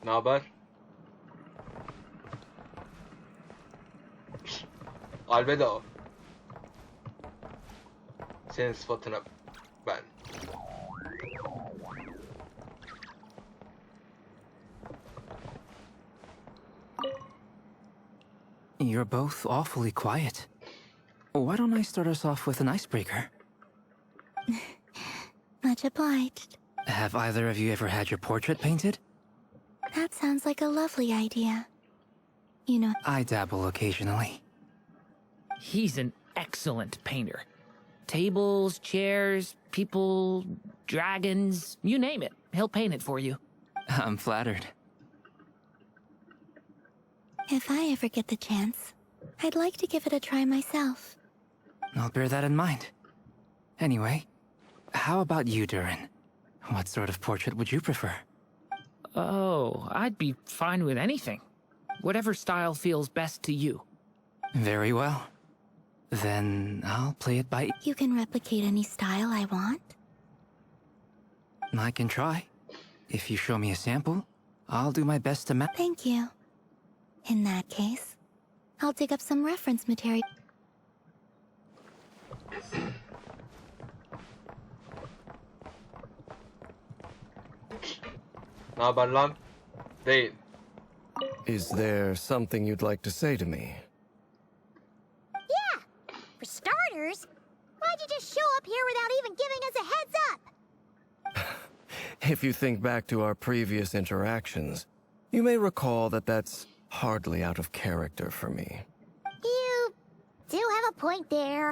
Ne haber? Albedo. Senin sıfatına ben. You're both awfully quiet. Why don't I start us off with an icebreaker? Much obliged. Have either of you ever had your portrait painted? That sounds like a lovely idea. You know, I dabble occasionally. He's an excellent painter. Tables, chairs, people, dragons, you name it. He'll paint it for you. I'm flattered. if I ever get the chance, I'd like to give it a try myself. I'll bear that in mind. Anyway, how about you, Durin? What sort of portrait would you prefer? Oh, I'd be fine with anything. Whatever style feels best to you. Very well. Then I'll play it by... You can replicate any style I want? I can try. If you show me a sample, I'll do my best to map... Thank you. In that case, I'll dig up some reference material. Ne haber lan? Değil. Is there something you'd like to say to me? Yeah! For starters, why'd you just show up here without even giving us a heads up? If you think back to our previous interactions, you may recall that that's hardly out of character for me. You do have a point there.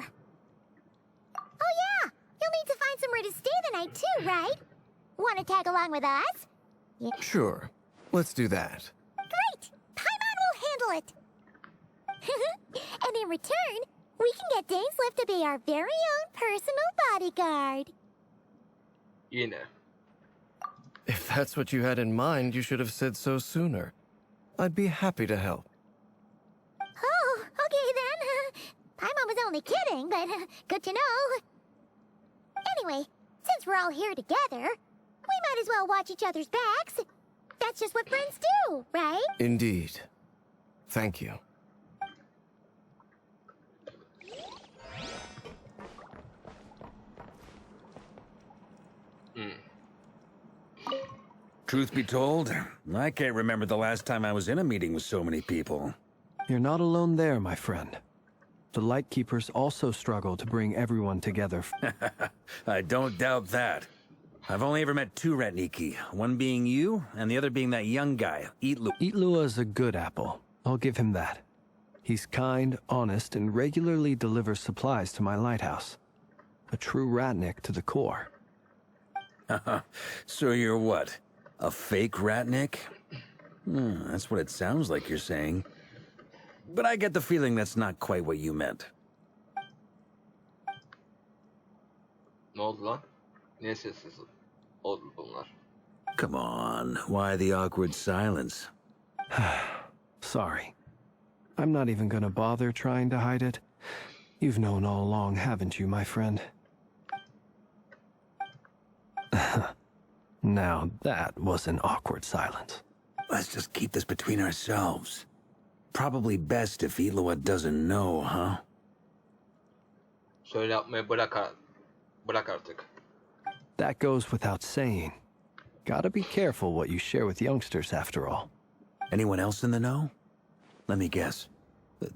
Oh yeah! You'll need to find somewhere to stay the night too, right? Want to tag along with us? Yeah. Sure, let's do that. Great! Paimon will handle it! And in return, we can get Dainslift to be our very own personal bodyguard. Yine. If that's what you had in mind, you should have said so sooner. I'd be happy to help. Oh, okay then. Paimon was only kidding, but good to know. Anyway, since we're all here together, we might as well watch each other's backs. That's just what friends do, right? Indeed. Thank you. Truth be told, I can't remember the last time I was in a meeting with so many people. You're not alone there, my friend. The Lightkeepers also struggle to bring everyone together. I don't doubt that. I've only ever met two Ratniki, one being you, and the other being that young guy, Eatloo. Eatlua is a good apple. I'll give him that. He's kind, honest, and regularly delivers supplies to my lighthouse. A true Ratnik to the core. So you're what? A fake Ratnik? That's what it sounds like you're saying. But I get the feeling that's not quite what you meant. Ne oldu lan? Niye sessiz oldu bunlar? Come on, why the awkward silence? Sorry. I'm not even gonna bother trying to hide it. You've known all along, haven't you, my friend? Now that was an awkward silence. Let's just keep this between ourselves. Probably best if Eloa doesn't know, huh? Şöyle yapmayı bırak artık. That goes without saying. Gotta be careful what you share with youngsters, after all. Anyone else in the know? Let me guess.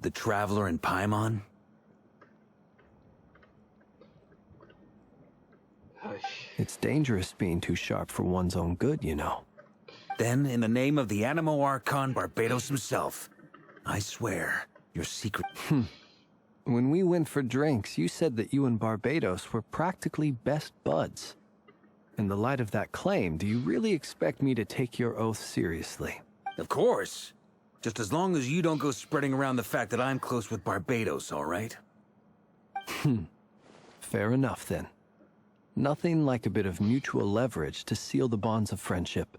The Traveler and Paimon? It's dangerous being too sharp for one's own good, you know. Then, in the name of the Animo Archon Barbados himself, I swear, your secret... When we went for drinks, you said that you and Barbados were practically best buds. In the light of that claim, do you really expect me to take your oath seriously? Of course. Just as long as you don't go spreading around the fact that I'm close with Barbados, all right? Fair enough, then. Nothing like a bit of mutual leverage to seal the bonds of friendship.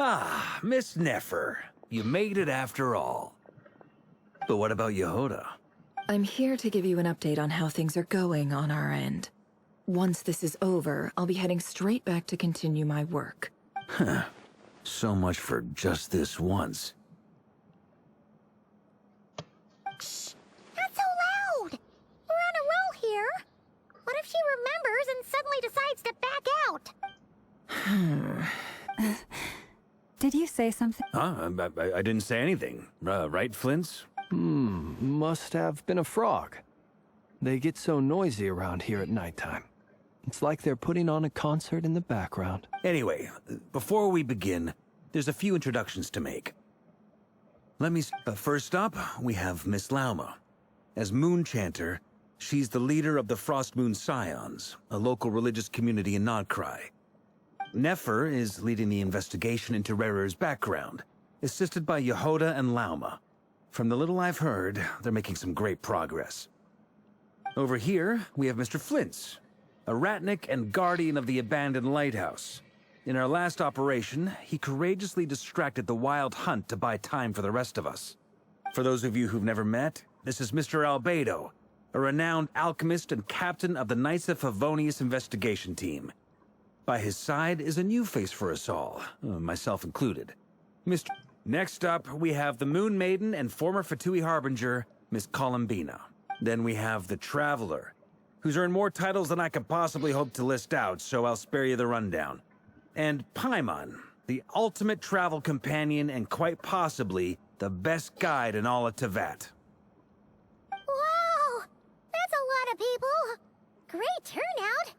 Ah, Miss Nefer. You made it after all. But what about Yehoda? I'm here to give you an update on how things are going on our end. Once this is over, I'll be heading straight back to continue my work. Huh. So much for just this once. Shh! Not so loud! We're on a roll here. What if she remembers and suddenly decides to back out? Did you say something? I didn't say anything. Right, Flint's? Must have been a frog. They get so noisy around here at nighttime. It's like they're putting on a concert in the background. Anyway, before we begin, there's a few introductions to make. First up, we have Miss Lauma. As Moon Chanter, she's the leader of the Frost Moon Scions, a local religious community in Nodcry. Nefer is leading the investigation into Rerer's background, assisted by Yehoda and Lauma. From the little I've heard, they're making some great progress. Over here, we have Mr. Flint's, a ratnik and guardian of the abandoned lighthouse. In our last operation, he courageously distracted the wild hunt to buy time for the rest of us. For those of you who've never met, this is Mr. Albedo, a renowned alchemist and captain of the Knights of Favonius investigation team. By his side is a new face for us all, myself included. Next up, we have the Moon Maiden and former Fatui Harbinger, Miss Columbina. Then we have the Traveler, who's earned more titles than I could possibly hope to list out, so I'll spare you the rundown. And Paimon, the ultimate travel companion and quite possibly the best guide in all of Tevat. Wow! That's a lot of people! Great turnout!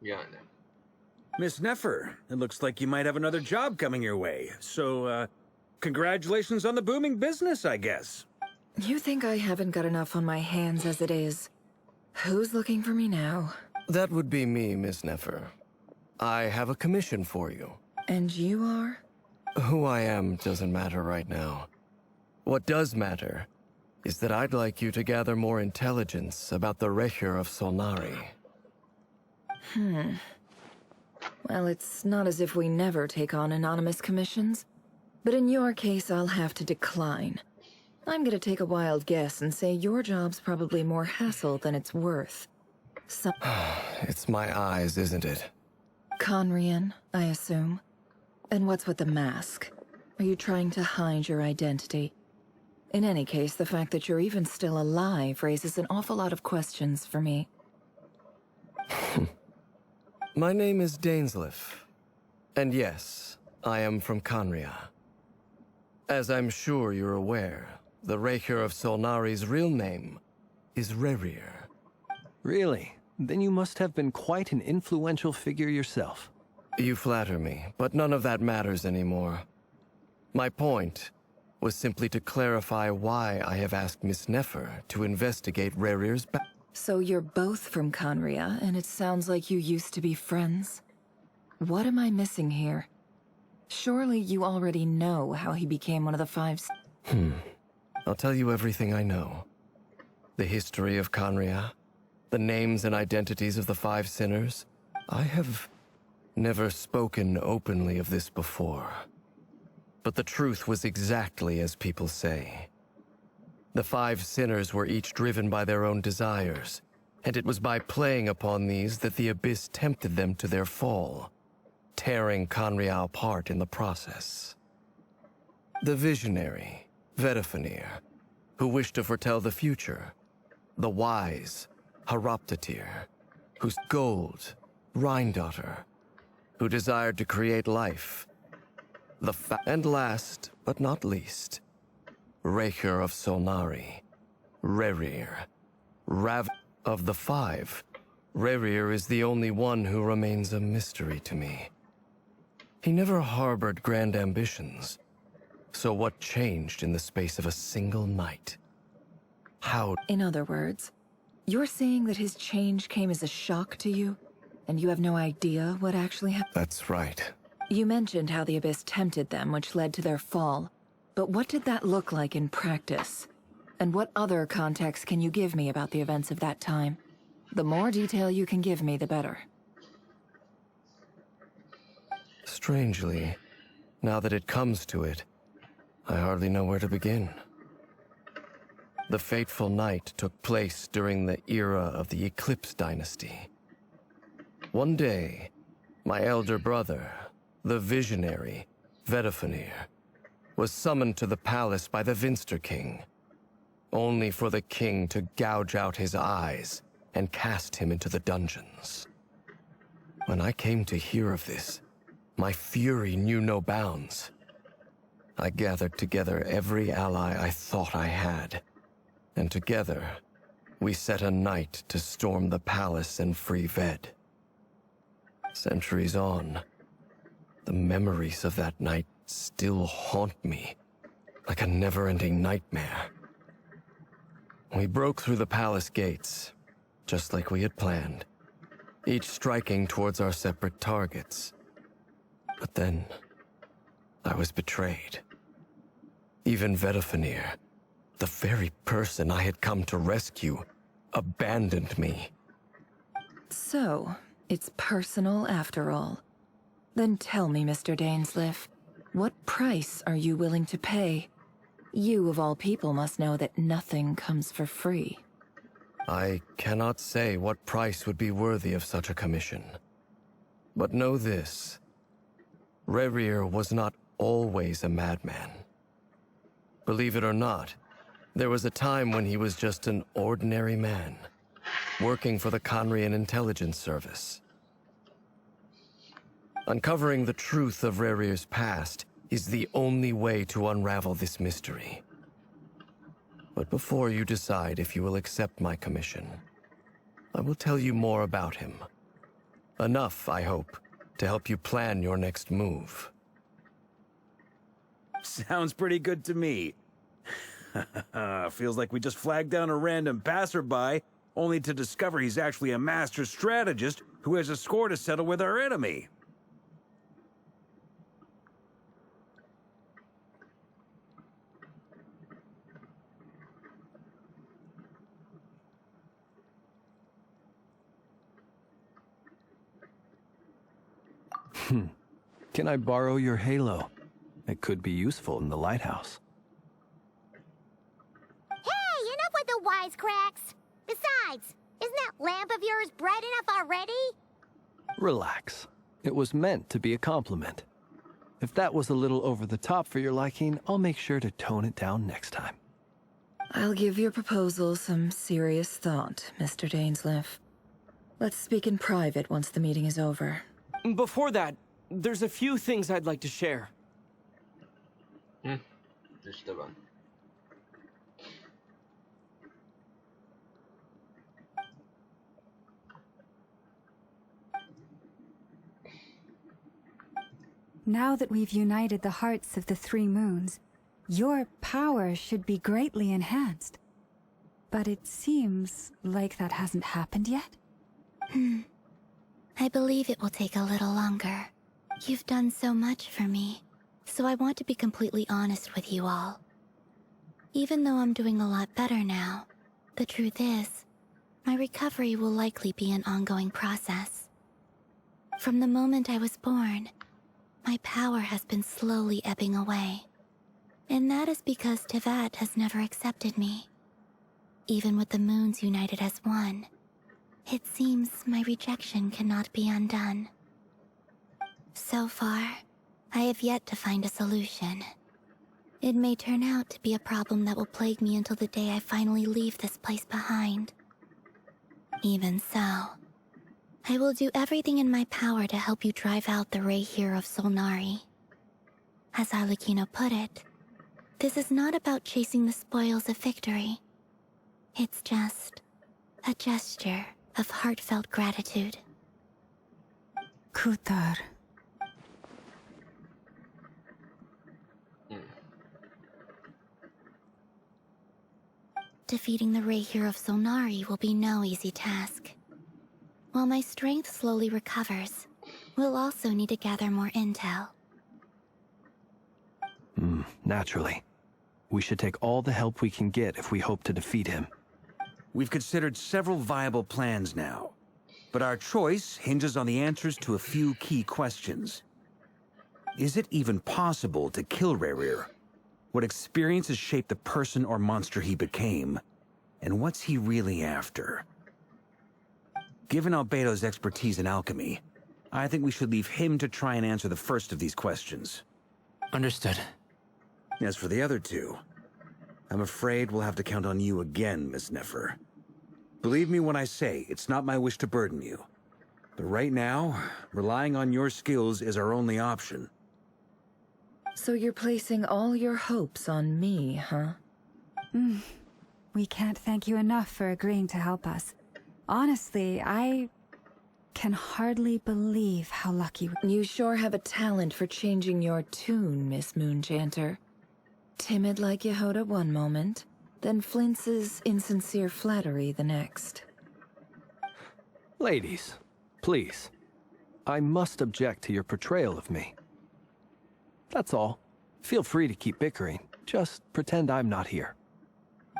Yeah, I know. Miss Nefer, it looks like you might have another job coming your way, so, congratulations on the booming business, I guess. You think I haven't got enough on my hands as it is? Who's looking for me now? That would be me, Miss Nefer. I have a commission for you. And you are? Who I am doesn't matter right now. What does matter is that I'd like you to gather more intelligence about the Recher of Solnari. Well, it's not as if we never take on anonymous commissions. But in your case, I'll have to decline. I'm gonna take a wild guess and say your job's probably more hassle than it's worth. It's my eyes, isn't it? Conrian, I assume. And what's with the mask? Are you trying to hide your identity? In any case, the fact that you're even still alive raises an awful lot of questions for me. My name is Dainsleif. And yes, I am from Conria. As I'm sure you're aware, the Recher of Solnari's real name is Rerir. Really? Then you must have been quite an influential figure yourself. You flatter me, but none of that matters anymore. My point was simply to clarify why I have asked Miss Nefer to investigate Rerir's So you're both from Conria, and it sounds like you used to be friends? What am I missing here? Surely you already know how he became one of the five... I'll tell you everything I know. The history of Conria, the names and identities of the five sinners. I have never spoken openly of this before. But the truth was exactly as people say. The five sinners were each driven by their own desires, and it was by playing upon these that the Abyss tempted them to their fall, tearing Conria apart in the process. The visionary, Vedifenir, who wished to foretell the future. The wise, Haroptatir, whose gold, Rhindaughter, who desired to create life. And last, but not least, Recher of Solnari, Rerir, of the five, Rerir is the only one who remains a mystery to me. He never harbored grand ambitions. So what changed in the space of a single night? How? In other words, you're saying that his change came as a shock to you, and you have no idea what actually happened? That's right. You mentioned how the Abyss tempted them, which led to their fall. But what did that look like in practice? And what other context can you give me about the events of that time? The more detail you can give me, the better. Strangely, Now that it comes to it, I hardly know where to begin. The fateful night took place during the era of the Eclipse Dynasty. One day, my elder brother, the visionary, Vedifenir, was summoned to the palace by the Vinster King, only for the king to gouge out his eyes and cast him into the dungeons. When I came to hear of this, my fury knew no bounds. I gathered together every ally I thought I had, and together, we set a night to storm the palace and free Ved. Centuries on, the memories of that night still haunt me, like a never-ending nightmare. We broke through the palace gates, just like we had planned, each striking towards our separate targets. But then, I was betrayed. Even Vedifenir, the very person I had come to rescue, abandoned me. So, it's personal after all. Then tell me, Mr. Dainsleif, what price are you willing to pay? You, of all people, must know that nothing comes for free. I cannot say what price would be worthy of such a commission. But know this. Rerir was not always a madman. Believe it or not, there was a time when he was just an ordinary man, working for the Conrian Intelligence Service. Uncovering the truth of Rerir's past is the only way to unravel this mystery. But before you decide if you will accept my commission, I will tell you more about him. Enough, I hope, to help you plan your next move. Sounds pretty good to me. Feels like we just flagged down a random passerby, only to discover he's actually a master strategist who has a score to settle with our enemy. Can I borrow your halo? It could be useful in the lighthouse. Hey, enough with the wisecracks! Besides, isn't that lamp of yours bright enough already? Relax. It was meant to be a compliment. If that was a little over the top for your liking, I'll make sure to tone it down next time. I'll give your proposal some serious thought, Mr. Dainsleif. Let's speak in private once the meeting is over. Before that, there's a few things I'd like to share. İşte ben. Now that we've united the hearts of the three moons, your power should be greatly enhanced. But it seems like that hasn't happened yet. I believe it will take a little longer. You've done so much for me, so I want to be completely honest with you all. Even though I'm doing a lot better now, the truth is, my recovery will likely be an ongoing process. From the moment I was born, my power has been slowly ebbing away. And that is because Tevat has never accepted me. Even with the moons united as one, it seems my rejection cannot be undone. So far, I have yet to find a solution. It may turn out to be a problem that will plague me until the day I finally leave this place behind. Even so, I will do everything in my power to help you drive out the Rayhir of Solnari. As Arlecchino put it, this is not about chasing the spoils of victory. It's just a gesture of heartfelt gratitude. Kutar. Defeating the Rayhir of Solnari will be no easy task. While my strength slowly recovers, we'll also need to gather more intel. Naturally. We should take all the help we can get if we hope to defeat him. We've considered several viable plans now, but our choice hinges on the answers to a few key questions. Is it even possible to kill Rerir? What experiences shaped the person or monster he became? And what's he really after? Given Albedo's expertise in alchemy, I think we should leave him to try and answer the first of these questions. Understood. As for the other two, I'm afraid we'll have to count on you again, Miss Nefer. Believe me when I say it's not my wish to burden you. But right now, relying on your skills is our only option. So you're placing all your hopes on me, huh? We can't thank you enough for agreeing to help us. Honestly, I can hardly believe how lucky we... You sure have a talent for changing your tune, Miss Moonchanter. Timid like Yehoda one moment, then flinches insincere flattery the next. Ladies, please. I must object to your portrayal of me. That's all. Feel free to keep bickering. Just pretend I'm not here.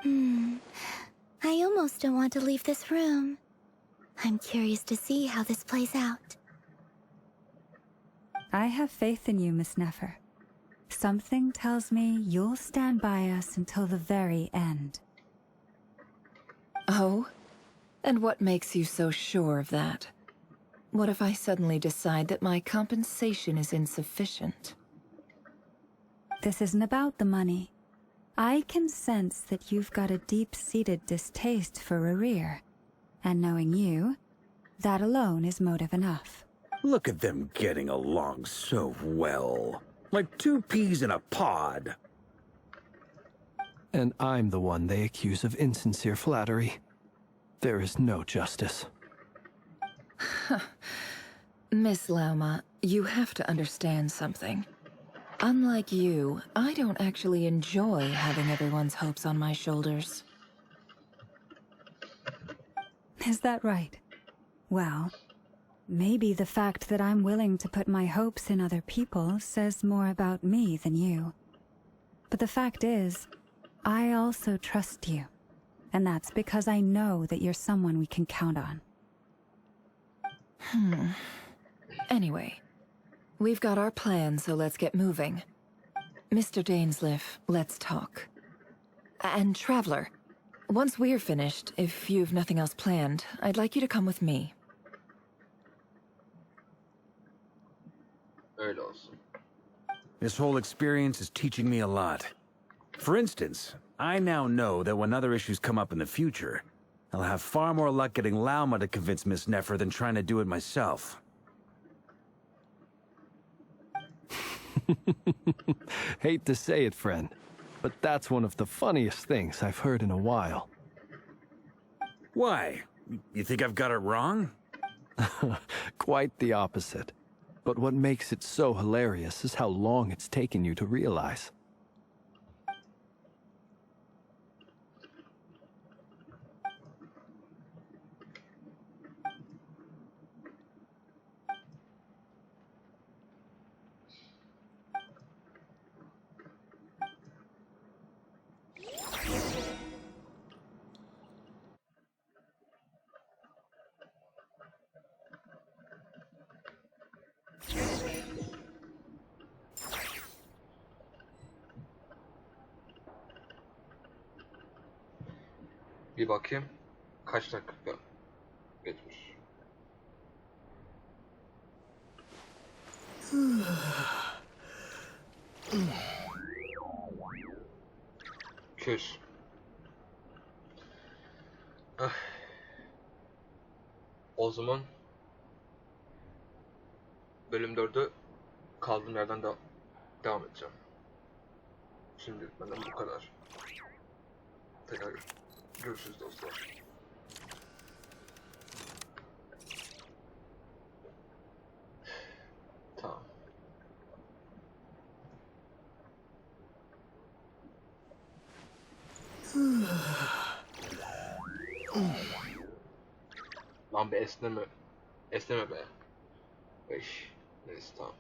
I almost don't want to leave this room. I'm curious to see how this plays out. I have faith in you, Miss Nefer. Something tells me you'll stand by us until the very end. Oh? And what makes you so sure of that? What if I suddenly decide that my compensation is insufficient? This isn't about the money. I can sense that you've got a deep-seated distaste for Rerir. And knowing you, that alone is motive enough. Look at them getting along so well. Like two peas in a pod. And I'm the one they accuse of insincere flattery. There is no justice. Miss Lauma, you have to understand something. Unlike you, I don't actually enjoy having everyone's hopes on my shoulders. Is that right? Well, maybe the fact that I'm willing to put my hopes in other people says more about me than you. But the fact is, I also trust you. And that's because I know that you're someone we can count on. Anyway, we've got our plan, so let's get moving. Mr. Dainsleif, let's talk. And Traveler, once we're finished, if you've nothing else planned, I'd like you to come with me. Öyle olsun. This whole experience is teaching me a lot. For instance, I now know that when other issues come up in the future, I'll have far more luck getting Lauma to convince Miss Nefer than trying to do it myself. Hate to say it, friend, but that's one of the funniest things I've heard in a while. Why? You think I've got it wrong? Quite the opposite. But what makes it so hilarious is how long it's taken you to realize. Bir bakayım. Kaç dakika geçmiş. Küs. O zaman bölüm 4'ü kaldığım yerden devam edeceğim. Şimdilik benden bu kadar. Tekrar görüşürüz dostlar. Tamam. Lan bir esneme. Esneme be. Neyse tamam.